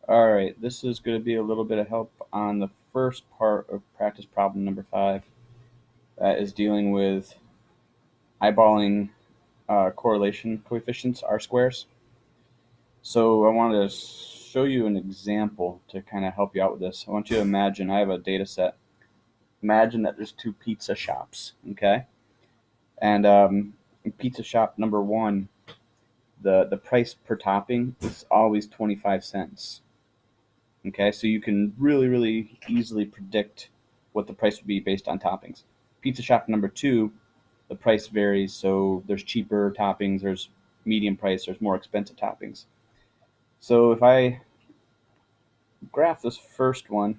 All right, this is going to be a little bit of help on the first part of practice problem number 5. That is dealing with eyeballing correlation coefficients, R-squares. So I want to show you an example to kind of help you out with this. I want you to imagine I have a data set. Imagine that there's two pizza shops, okay? And in pizza shop number 1, the price per topping is always 25 cents. Okay, so you can really easily predict what the price would be based on toppings. Pizza shop number 2, the price varies, so there's cheaper toppings, there's medium price, there's more expensive toppings. So if I graph this first one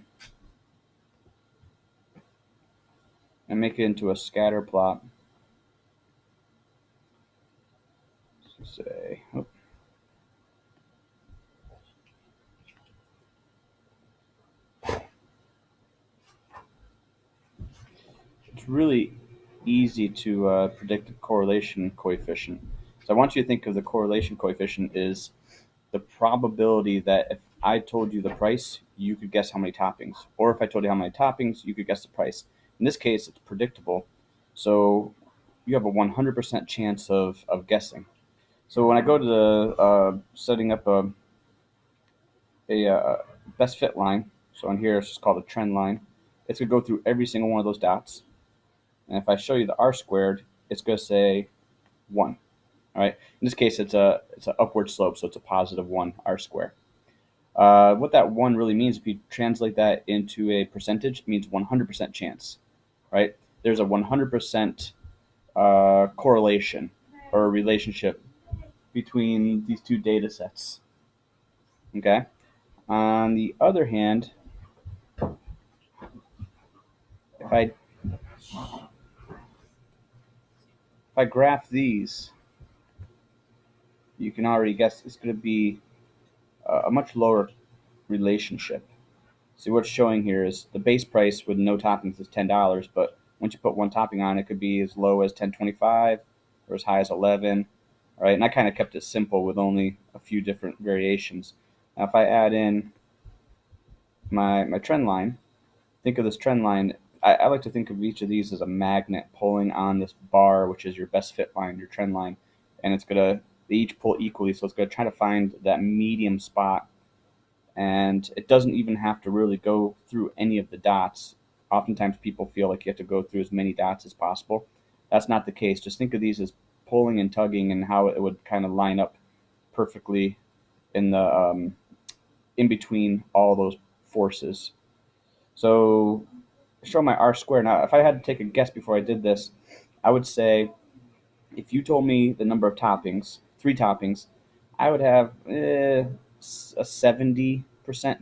and make it into a scatter plot, say, it's really easy to predict the correlation coefficient. So I want you to think of the correlation coefficient is the probability that if I told you the price, you could guess how many toppings. Or if I told you how many toppings, you could guess the price. In this case, it's predictable. So you have a 100% chance of guessing. So when I go to the setting up a best fit line, so on here it's just called a trend line, it's going to go through every single one of those dots. And if I show you the R squared, it's going to say 1. All right. In this case, it's an upward slope, so it's a positive 1 R square. What that 1 really means, if you translate that into a percentage, it means 100% chance, right? There's a 100% correlation or relationship between these two data sets, okay? On the other hand, if I graph these, you can already guess it's going to be a much lower relationship. See, what's showing here is the base price with no toppings is $10, but once you put one topping on, it could be as low as $10.25 or as high as 11. All right, and I kind of kept it simple with only a few different variations. Now, if I add in my trend line, think of this trend line. I like to think of each of these as a magnet pulling on this bar, which is your best fit line, your trend line, and they each pull equally, so it's gonna try to find that medium spot, and it doesn't even have to really go through any of the dots. Oftentimes people feel like you have to go through as many dots as possible. That's not the case. Just think of these as pulling and tugging and how it would kind of line up perfectly in the in between all those forces. So show my R square. Now, if I had to take a guess before I did this, I would say if you told me the number of toppings, 3 toppings, I would have a 70%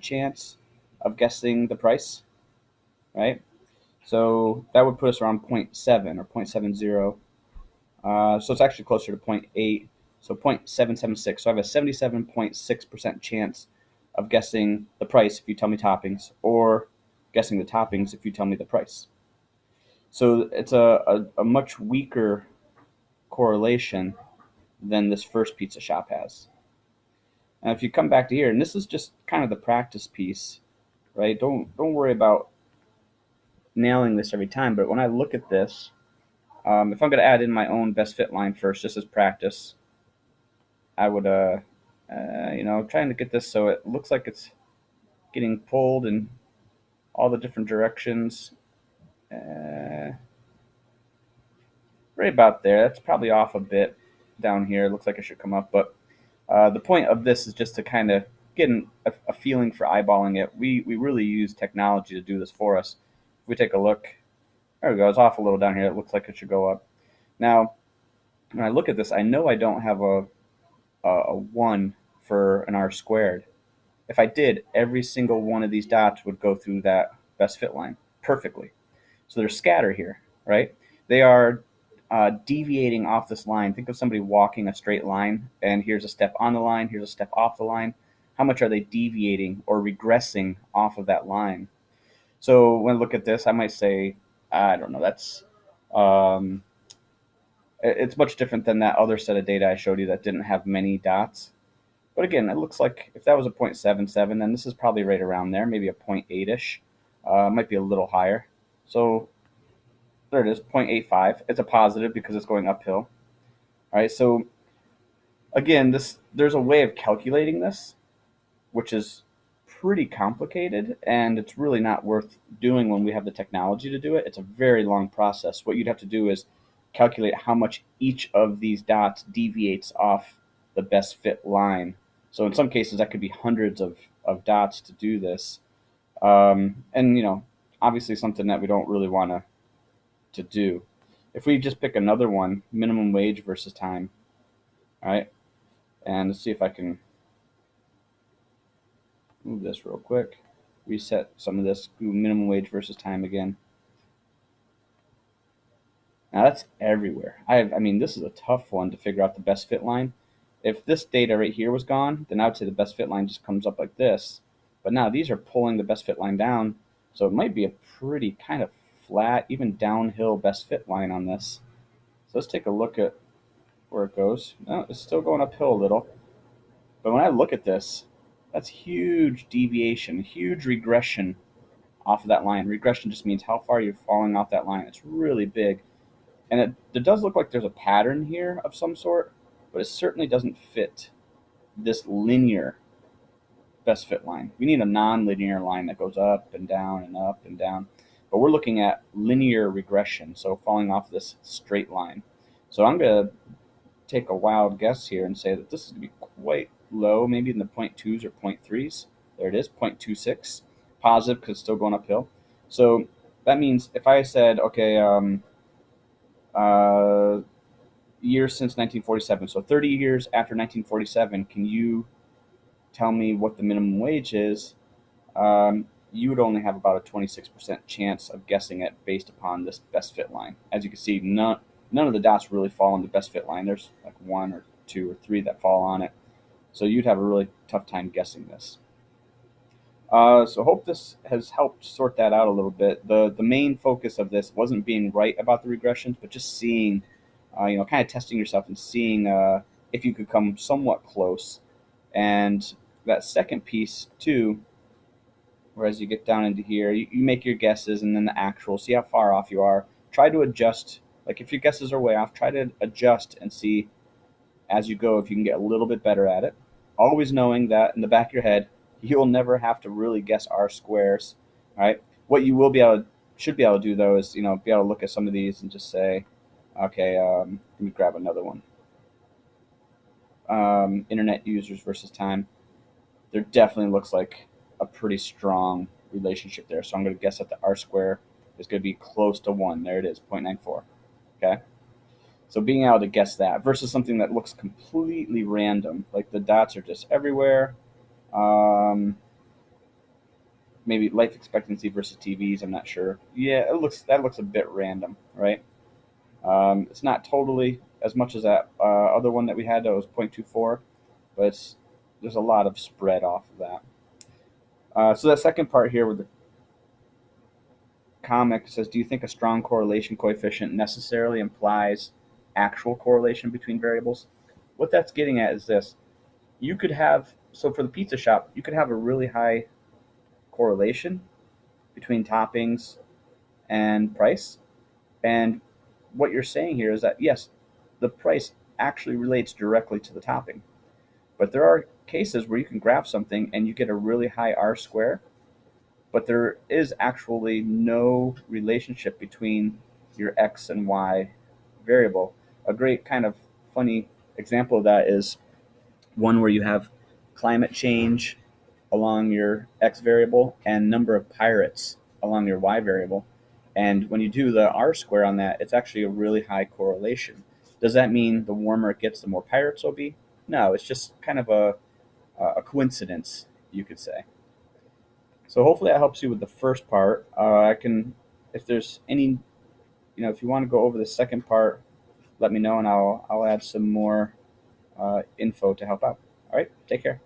chance of guessing the price, right? So that would put us around 0.7 or 0.70. So it's actually closer to 0.8, so 0.776. So I have a 77.6% chance of guessing the price if you tell me toppings, or guessing the toppings if you tell me the price. So it's a much weaker correlation than this first pizza shop has. And if you come back to here, and this is just kind of the practice piece, right? Don't worry about nailing this every time. But when I look at this, if I'm going to add in my own best fit line first, just as practice, I would, trying to get this so it looks like it's getting pulled in all the different directions. Right about there. That's probably off a bit down here. It looks like it should come up, but the point of this is just to kind of get a feeling for eyeballing it. We really use technology to do this for us. If we take a look, there we go. It's off a little down here. It looks like it should go up. Now, when I look at this, I know I don't have a 1 for an R squared. If I did, every single one of these dots would go through that best fit line perfectly. So there's scatter here, right? They are deviating off this line. Think of somebody walking a straight line, and here's a step on the line, here's a step off the line. How much are they deviating or regressing off of that line? So when I look at this, I might say, I don't know, that's it's much different than that other set of data I showed you that didn't have many dots. But again, it looks like if that was a 0.77, then this is probably right around there, maybe a 0.8-ish. Might be a little higher. So there it is, 0.85. It's a positive because it's going uphill. All right, so again, there's a way of calculating this, which is pretty complicated, and it's really not worth doing when we have the technology to do it. It's a very long process. What you'd have to do is calculate how much each of these dots deviates off the best fit line. So in some cases, that could be hundreds of dots to do this. And, obviously something that we don't really want to do. If we just pick another one, minimum wage versus time, all right? And let's see if I can move this real quick. Reset some of this. Do minimum wage versus time again. Now that's everywhere. I mean, this is a tough one to figure out the best fit line. If this data right here was gone, then I would say the best fit line just comes up like this. But now these are pulling the best fit line down, so it might be a pretty kind of flat, even downhill best fit line on this. So let's take a look at where it goes. No, it's still going uphill a little. But when I look at this, that's huge deviation, huge regression off of that line. Regression just means how far you're falling off that line. It's really big. And it does look like there's a pattern here of some sort, but it certainly doesn't fit this linear best fit line. We need a non-linear line that goes up and down and up and down. But we're looking at linear regression, so falling off this straight line. So I'm going to take a wild guess here and say that this is going to be quite low, maybe in the 0.2s or 0.3s. There it is, 0.26. Positive because it's still going uphill. So that means if I said, okay, years since 1947, so 30 years after 1947, can you tell me what the minimum wage is? You would only have about a 26% chance of guessing it based upon this best fit line. As you can see, none of the dots really fall on the best fit line. There's like one or two or three that fall on it. So you'd have a really tough time guessing this. So hope this has helped sort that out a little bit. The main focus of this wasn't being right about the regressions, but just seeing, kind of testing yourself and seeing if you could come somewhat close. And that second piece too, whereas you get down into here, you make your guesses and then the actual, see how far off you are. Try to adjust. Like if your guesses are way off, try to adjust and see as you go if you can get a little bit better at it. Always knowing that in the back of your head, you'll never have to really guess R squares. All right. What you will be able to, should be able to do though is be able to look at some of these and just say, okay, let me grab another one. Internet users versus time. There definitely looks like a pretty strong relationship there. So I'm going to guess that the R square is going to be close to 1. There it is, 0.94. Okay. So being able to guess that versus something that looks completely random, like the dots are just everywhere. Maybe life expectancy versus TVs. I'm not sure. Yeah, that looks a bit random, right? It's not totally as much as that other one that we had that was 0.24, but there's a lot of spread off of that. So that second part here with the comic says, do you think a strong correlation coefficient necessarily implies actual correlation between variables? What that's getting at is this. You could have, so for the pizza shop, you could have a really high correlation between toppings and price. And what you're saying here is that, yes, the price actually relates directly to the topping. But there are cases where you can graph something and you get a really high R square, but there is actually no relationship between your X and Y variable. A great kind of funny example of that is one where you have climate change along your X variable and number of pirates along your Y variable. And when you do the R square on that, it's actually a really high correlation. Does that mean the warmer it gets, the more pirates will be? No, it's just kind of a coincidence, you could say. So hopefully that helps you with the first part. If there's any, if you want to go over the second part, let me know and I'll add some more info to help out. All right, take care.